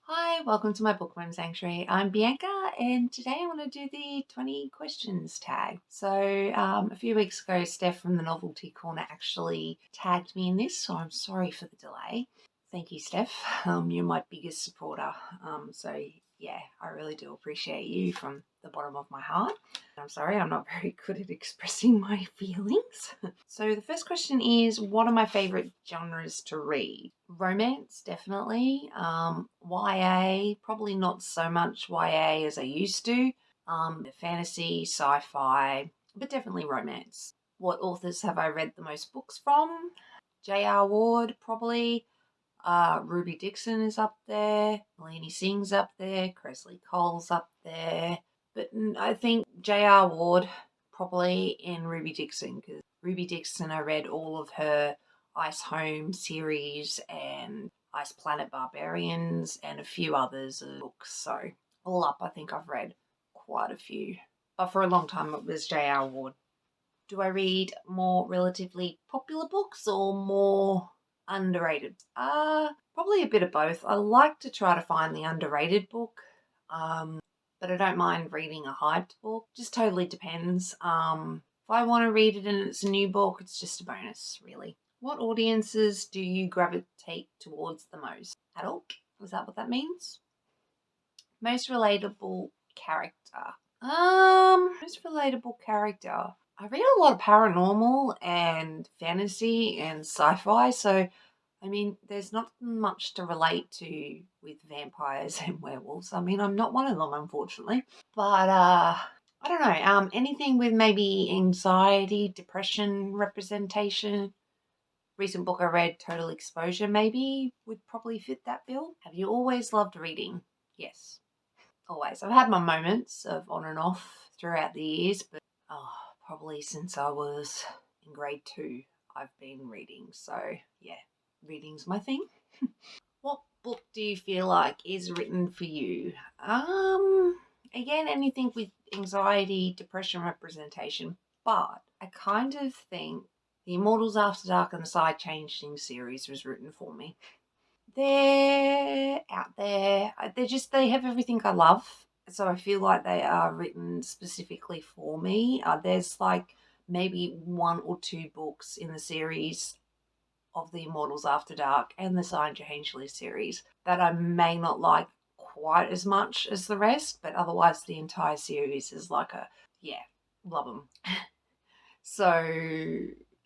Hi, welcome to my bookworm sanctuary. I'm Bianca, and today I want to do the 20 questions tag. So, a few weeks ago, Stef from the Novelteacorner actually tagged me in this, so I'm sorry for the delay. Thank you, Stef. You're my biggest supporter. So yeah, I really do appreciate you from the bottom of my heart. I'm sorry, I'm not very good at expressing my feelings. So the first question is, what are my favourite genres to read? Romance, definitely. YA, probably not so much YA as I used to. Fantasy, sci-fi, but definitely romance. What authors have I read the most books from? J.R. Ward, probably. Ruby Dixon is up there. Melanie Singh's up there. Cresley Cole's up there. But I think J.R. Ward probably and Ruby Dixon, because Ruby Dixon, I read all of her Ice Home series and Ice Planet Barbarians and a few others of books. So all up, I think I've read quite a few. But for a long time, it was J.R. Ward. Do I read more relatively popular books or more underrated? Probably a bit of both. I like to try to find the underrated book, but I don't mind reading a hyped book. Just totally depends. If I want to read it and it's a new book, it's just a bonus, really. What audiences do you gravitate towards the most? Adult? Is that what that means? Most relatable character. Most relatable character. I read a lot of paranormal and fantasy and sci-fi, so I mean, there's not much to relate to with vampires and werewolves. I mean, I'm not one of them, unfortunately. But I don't know. Anything with maybe anxiety, depression representation. Recent book I read, Total Exposure, maybe would probably fit that bill. Have you always loved reading? Yes, always. I've had my moments of on and off throughout the years, but probably since I was in grade 2, I've been reading. So yeah, reading's my thing. What book do you feel like is written for you? Again, anything with anxiety, depression representation, but I kind of think The Immortals After Dark and the Side Changing series was written for me. They're out there. They have everything I love. So I feel like they are written specifically for me. There's like maybe 1 or 2 books in the series of The Immortals After Dark and the Sign Changely series that I may not like quite as much as the rest, but otherwise the entire series is like love them. So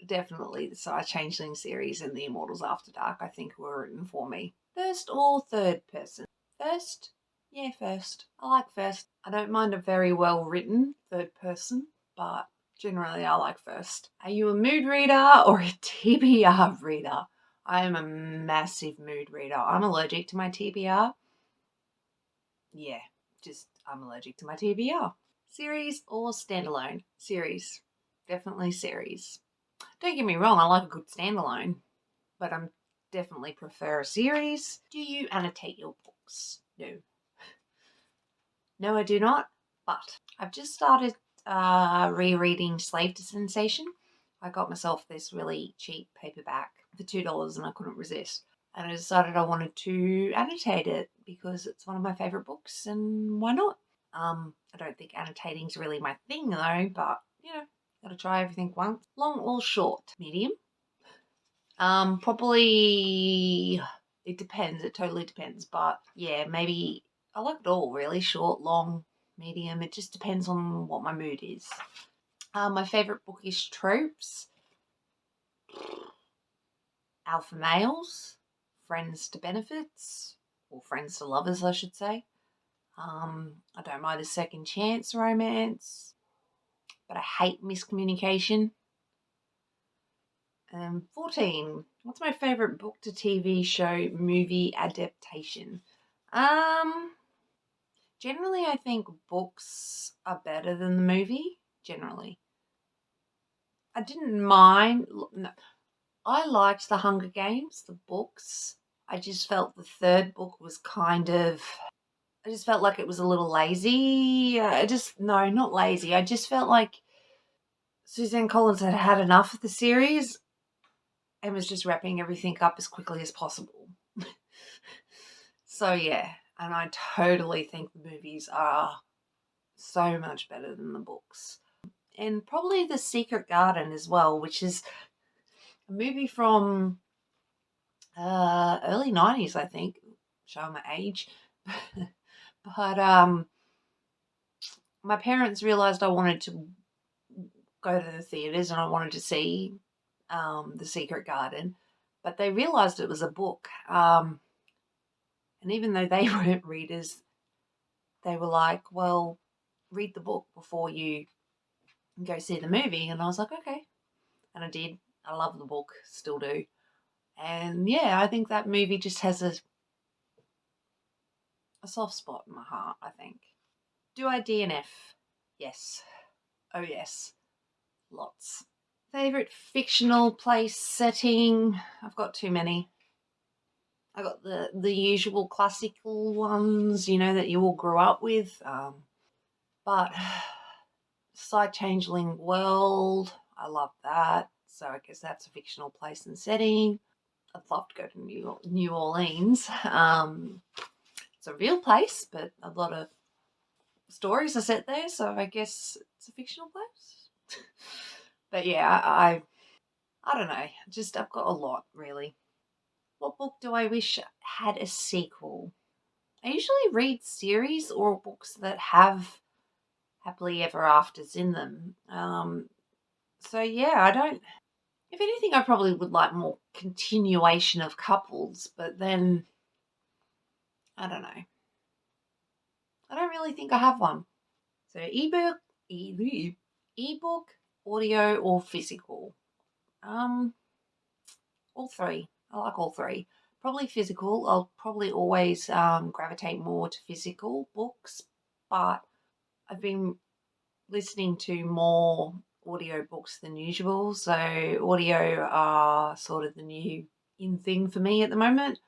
definitely the Sign Changeling series and the Immortals After Dark, I think, were written for me. First or third person? First? Yeah, first. I like first. I don't mind a very well written third person, but generally I like first. Are you a mood reader or a TBR reader? I am a massive mood reader. I'm allergic to my TBR. Yeah, I'm allergic to my TBR. Series or standalone? Series. Definitely series. Don't get me wrong, I like a good standalone, but I'm definitely prefer a series. Do you annotate your books? No. No, I do not, but I've just started rereading Slave to Sensation. I got myself this really cheap paperback for $2 and I couldn't resist. And I decided I wanted to annotate it because it's one of my favourite books and why not? I don't think annotating's really my thing though, but gotta try everything once. Long or short? Medium? Probably it depends. It totally depends. But yeah, maybe I like it all really. Short, long, medium. It just depends on what my mood is. My favourite bookish tropes: alpha males, friends to benefits, or friends to lovers, I should say. I don't mind a second chance romance, but I hate miscommunication. 14. What's my favourite book to TV show movie adaptation? Generally I think books are better than the movie. Generally. I didn't mind. No, I liked The Hunger Games, the books. I just felt the third book was I just felt like it was a little lazy. No, not lazy. I just felt like Suzanne Collins had had enough of the series and was just wrapping everything up as quickly as possible. So yeah, and I totally think the movies are so much better than the books. And probably The Secret Garden as well, which is a movie from early 90s, I think. Showing my age. But my parents realised I wanted to go to the theatres and I wanted to see The Secret Garden, but they realised it was a book. And even though they weren't readers, they were like, well, read the book before you go see the movie. And I was like, okay. And I did. I love the book, still do. And yeah, I think that movie just has a soft spot in my heart, I think. Do I DNF? Yes. Oh, yes. Lots. Favourite fictional place setting? I've got too many. I got the usual classical ones, that you all grew up with. But Side Changeling World, I love that. So I guess that's a fictional place and setting. I'd love to go to New Orleans. It's a real place, but a lot of stories are set there, so I guess it's a fictional place. But yeah, I don't know. I've got a lot, really. What book do I wish had a sequel? I usually read series or books that have happily ever afters in them. So yeah, I don't. If anything, I probably would like more continuation of couples, but then I don't know. I don't really think I have one. So ebook, audio, or physical. All three. I like all three. Probably physical. I'll probably always gravitate more to physical books, but I've been listening to more audiobooks than usual. So audio are sort of the new in thing for me at the moment.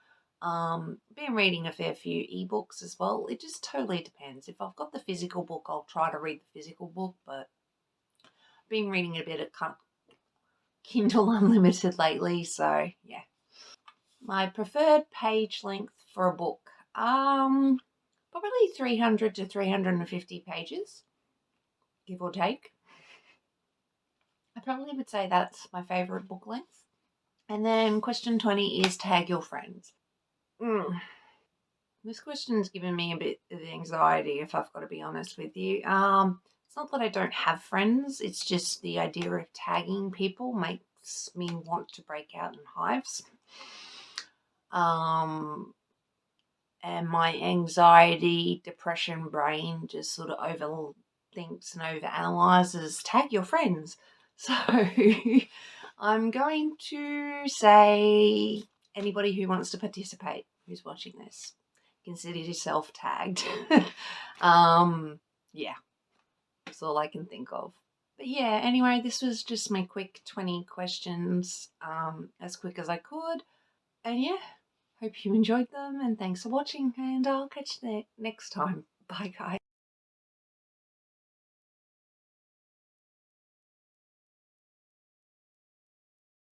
Been reading a fair few ebooks as well. It just totally depends. If I've got the physical book, I'll try to read the physical book, but I've been reading a bit of Kindle Unlimited lately, so yeah. My preferred page length for a book, probably 300 to 350 pages, give or take. I probably would say that's my favourite book length. And then question 20 is tag your friends. This question's given me a bit of anxiety, if I've got to be honest with you. It's not that I don't have friends, it's just the idea of tagging people makes me want to break out in hives. And my anxiety, depression brain just sort of overthinks and overanalyzes, tag your friends. So I'm going to say anybody who wants to participate who's watching this, consider yourself tagged. Yeah, that's all I can think of. But yeah, anyway, this was just my quick 20 questions, as quick as I could. And yeah, hope you enjoyed them, and thanks for watching, and I'll catch you there next time. Bye, guys.